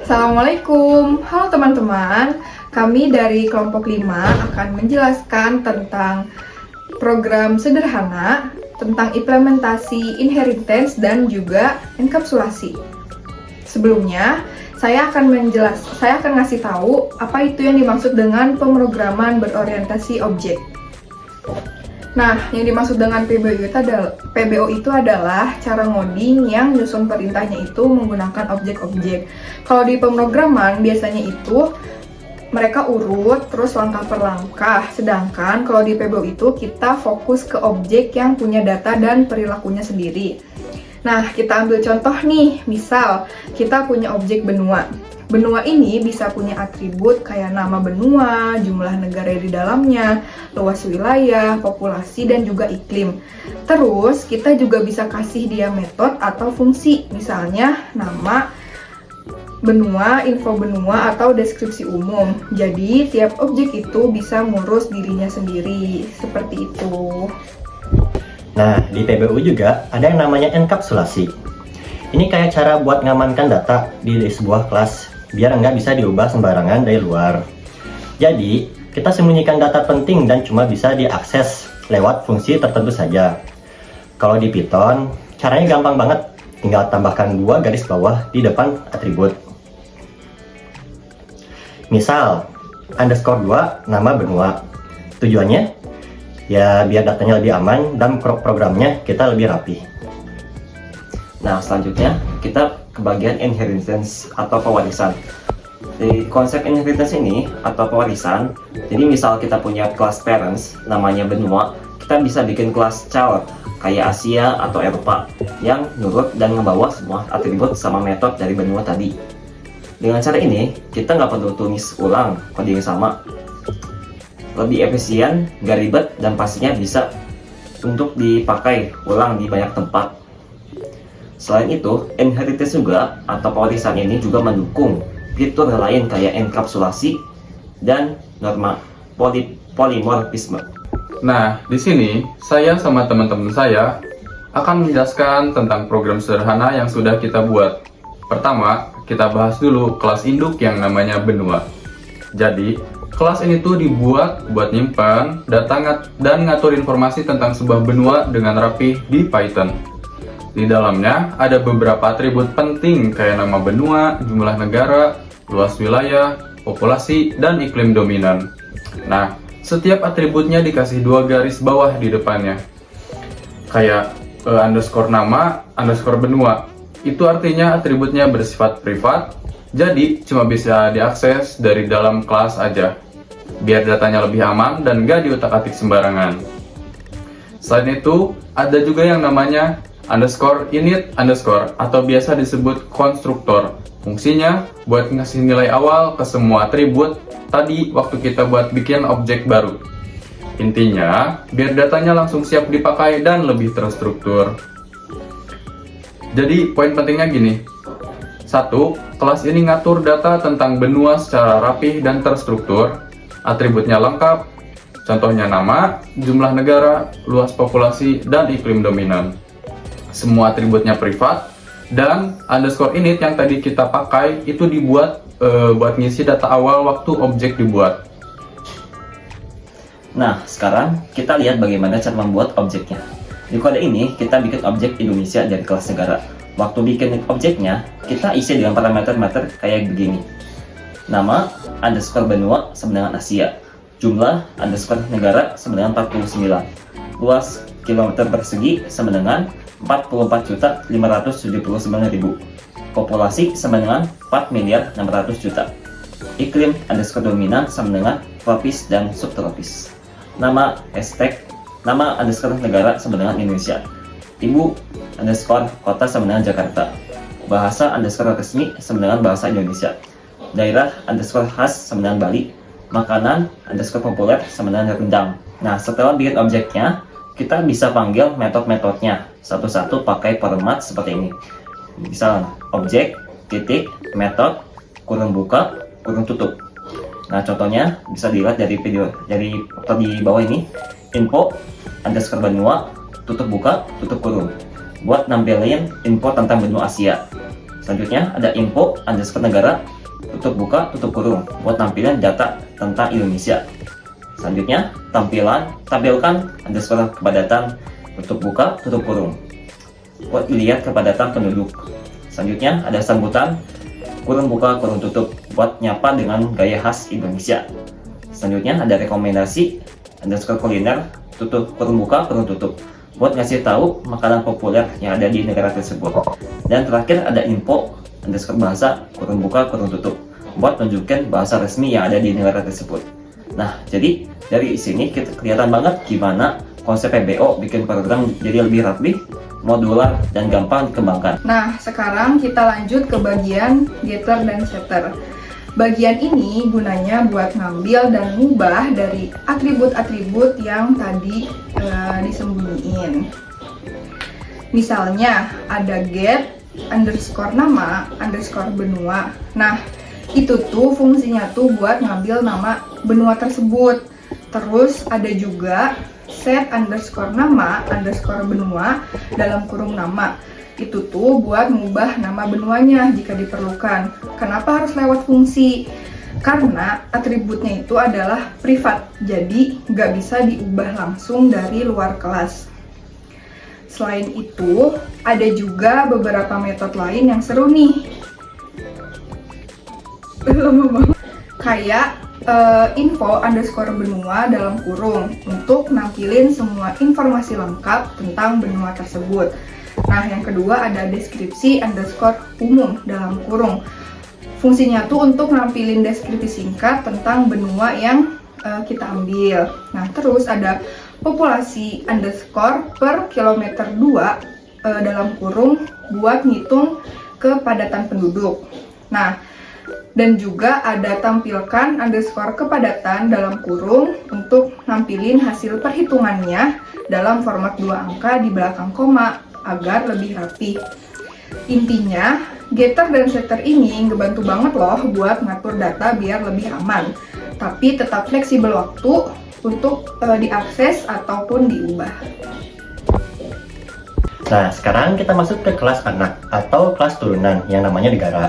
Assalamualaikum, halo teman-teman. Kami dari kelompok 5 akan menjelaskan tentang program sederhana, tentang implementasi inheritance dan juga enkapsulasi. Sebelumnya, saya akan ngasih tahu apa itu yang dimaksud dengan pemrograman berorientasi objek. Nah, yang dimaksud dengan PBO itu adalah cara ngoding yang nyusun perintahnya itu menggunakan objek-objek. Kalau di pemrograman biasanya itu mereka urut terus langkah per langkah. Sedangkan kalau di PBO itu kita fokus ke objek yang punya data dan perilakunya sendiri. Nah, kita ambil contoh nih, misal kita punya objek benua. Benua ini bisa punya atribut kayak nama benua, jumlah negara di dalamnya, luas wilayah, populasi, dan juga iklim. Terus, kita juga bisa kasih dia metode atau fungsi, misalnya nama benua, info benua, atau deskripsi umum. Jadi, tiap objek itu bisa ngurus dirinya sendiri, seperti itu. Nah, di PBU juga ada yang namanya enkapsulasi. Ini kayak cara buat ngamankan data di sebuah kelas, biar nggak bisa diubah sembarangan dari luar. Jadi, kita sembunyikan data penting dan cuma bisa diakses lewat fungsi tertentu saja. Kalau di Python, caranya gampang banget. Tinggal tambahkan 2 garis bawah di depan atribut. Misal, underscore 2 nama benua. Tujuannya, ya biar datanya lebih aman dan programnya kita lebih rapi. Nah, selanjutnya kita ke bagian inheritance atau pewarisan. Di konsep inheritance ini atau pewarisan, jadi misal kita punya kelas parents namanya benua, kita bisa bikin kelas child kayak Asia atau Eropa yang nurut dan ngebawa semua atribut sama metode dari benua tadi. Dengan cara ini, kita nggak perlu tulis ulang kode yang sama. Lebih efisien, nggak ribet, dan pastinya bisa untuk dipakai ulang di banyak tempat. Selain itu, inheritance juga atau pewarisan ini juga mendukung fitur lain kayak enkapsulasi dan norma polimorfisme. Nah, di sini saya sama teman-teman saya akan menjelaskan tentang program sederhana yang sudah kita buat. Pertama, kita bahas dulu kelas induk yang namanya benua. Jadi, kelas ini tuh dibuat buat nyimpan data dan ngatur informasi tentang sebuah benua dengan rapi di Python. Di dalamnya ada beberapa atribut penting kayak nama benua, jumlah negara, luas wilayah, populasi, dan iklim dominan. Nah, setiap atributnya dikasih 2 garis bawah di depannya. Kayak underscore nama, underscore benua. Itu artinya atributnya bersifat privat, jadi cuma bisa diakses dari dalam kelas aja. Biar datanya lebih aman dan gak diutak-atik sembarangan. Selain itu, ada juga yang namanya underscore init underscore atau biasa disebut konstruktor. Fungsinya buat ngasih nilai awal ke semua atribut tadi waktu kita buat bikin objek baru. Intinya, biar datanya langsung siap dipakai dan lebih terstruktur. Jadi, poin pentingnya gini. 1. Kelas ini ngatur data tentang benua secara rapih dan terstruktur. Atributnya lengkap, contohnya nama, jumlah negara, luas populasi, dan iklim dominan. Semua atributnya privat, dan underscore init yang tadi kita pakai itu dibuat buat ngisi data awal waktu objek dibuat. Nah, sekarang kita lihat bagaimana cara membuat objeknya. Di kode ini, kita bikin objek Indonesia dari kelas negara. Waktu bikin objeknya, kita isi dengan parameter kayak begini. Nama underscore benua sama dengan Asia. Jumlah underscore negara sama dengan 49. Luas kilometer persegi sama dengan 44.579.000. Populasi sama dengan 4.600.000.000. Iklim underscore dominan sama dengan tropis dan subtropis. Nama hashtag, nama underscore negara sama dengan Indonesia. Ibu underscore kota sama dengan Jakarta. Bahasa underscore resmi sama dengan bahasa Indonesia. Daerah underscore khas sama dengan Bali. Makanan underscore populer sama dengan rendang. Nah, setelah bikin objeknya, kita bisa panggil metode-metodenya satu-satu pakai format seperti ini. Misal objek, titik, metode, kurung buka, kurung tutup. Nah, contohnya bisa dilihat dari video dari di bawah ini. Info underscore benua, tutup buka, tutup kurung. Buat nampilin info tentang benua Asia. Selanjutnya ada info underscore negara, tutup buka, tutup kurung buat nampilin data tentang Indonesia. Selanjutnya, tampilkan underscore kepadatan, tutup buka, tutup kurung buat dilihat kepadatan penduduk. Selanjutnya, ada sambutan, kurung buka, kurung tutup buat nyapa dengan gaya khas Indonesia. Selanjutnya, ada rekomendasi, underscore kuliner, tutup kurung buka, kurung tutup buat ngasih tahu makanan populer yang ada di negara tersebut. Dan terakhir ada info underscore bahasa kurung buka kurung tutup buat nunjukin bahasa resmi yang ada di negara tersebut. Nah, jadi dari sini kita kelihatan banget gimana konsep PBO bikin program jadi lebih rapi, modular, dan gampang dikembangkan. Nah, sekarang kita lanjut ke bagian getter dan setter. Bagian ini gunanya buat ngambil dan ngubah dari atribut-atribut yang tadi disembunyiin. Misalnya ada get underscore nama underscore benua. Nah, itu tuh fungsinya tuh buat ngambil nama benua tersebut. Terus ada juga set underscore nama underscore benua dalam kurung nama. Itu tuh buat mengubah nama benuanya jika diperlukan. Kenapa harus lewat fungsi? Karena atributnya itu adalah privat, jadi nggak bisa diubah langsung dari luar kelas. Selain itu, ada juga beberapa metode lain yang seru nih. Kayak info underscore benua dalam kurung untuk nampilin semua informasi lengkap tentang benua tersebut. Nah, yang kedua ada deskripsi underscore umum dalam kurung. Fungsinya tuh untuk nampilin deskripsi singkat tentang benua yang kita ambil. Nah, terus ada populasi underscore per kilometer 2 dalam kurung buat ngitung kepadatan penduduk. Nah, dan juga ada tampilkan underscore kepadatan dalam kurung untuk nampilin hasil perhitungannya dalam format 2 angka di belakang koma agar lebih rapi. Intinya, getter dan setter ini ngebantu banget loh buat ngatur data biar lebih aman, tapi tetap fleksibel waktu untuk diakses ataupun diubah. Nah, sekarang kita masuk ke kelas anak atau kelas turunan yang namanya negara.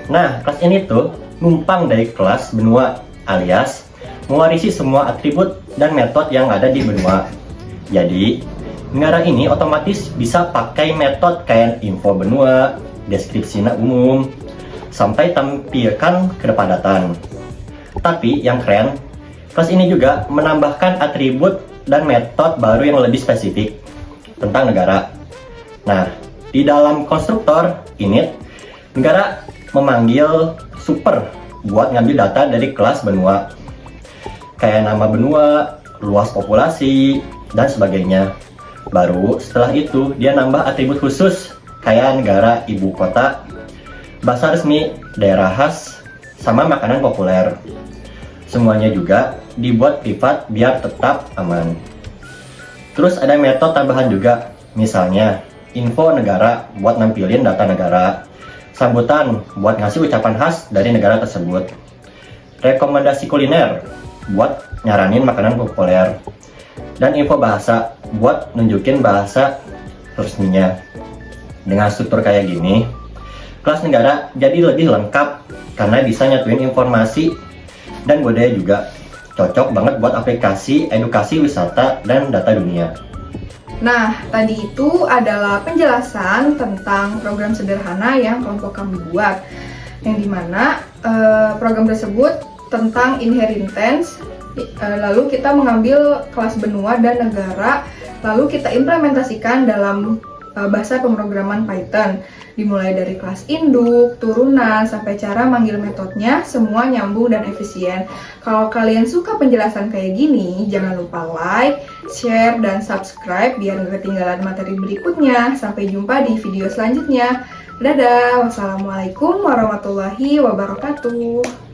Nah, kelas ini tuh numpang dari kelas benua alias mewarisi semua atribut dan metode yang ada di benua. Jadi, negara ini otomatis bisa pakai metode kayak info benua, deskripsi umum, sampai tampilkan kepadatan. Tapi yang keren, kelas ini juga menambahkan atribut dan metode baru yang lebih spesifik tentang negara. Nah, di dalam konstruktor init, negara memanggil super buat ngambil data dari kelas benua. Kayak nama benua, luas populasi, dan sebagainya. Baru setelah itu dia nambah atribut khusus kayak negara ibu kota, bahasa resmi, daerah khas, sama makanan populer. Semuanya juga dibuat privat biar tetap aman. Terus ada metode tambahan juga, misalnya info negara buat nampilin data negara, sambutan buat ngasih ucapan khas dari negara tersebut, rekomendasi kuliner buat nyaranin makanan populer, dan info bahasa buat nunjukin bahasa resminya. Dengan struktur kayak gini, kelas negara jadi lebih lengkap karena bisa nyatuin informasi dan budaya juga. Cocok banget buat aplikasi edukasi wisata dan data dunia. Nah, tadi itu adalah penjelasan tentang program sederhana yang kelompok kami buat, yang dimana program tersebut tentang inheritance. Lalu kita mengambil kelas benua dan negara, lalu kita implementasikan dalam bahasa pemrograman Python. Dimulai dari kelas induk, turunan, sampai cara manggil metodenya, semua nyambung dan efisien. Kalau kalian suka penjelasan kayak gini, jangan lupa like, share, dan subscribe biar nggak ketinggalan materi berikutnya. Sampai jumpa di video selanjutnya. Dadah, wassalamualaikum warahmatullahi wabarakatuh.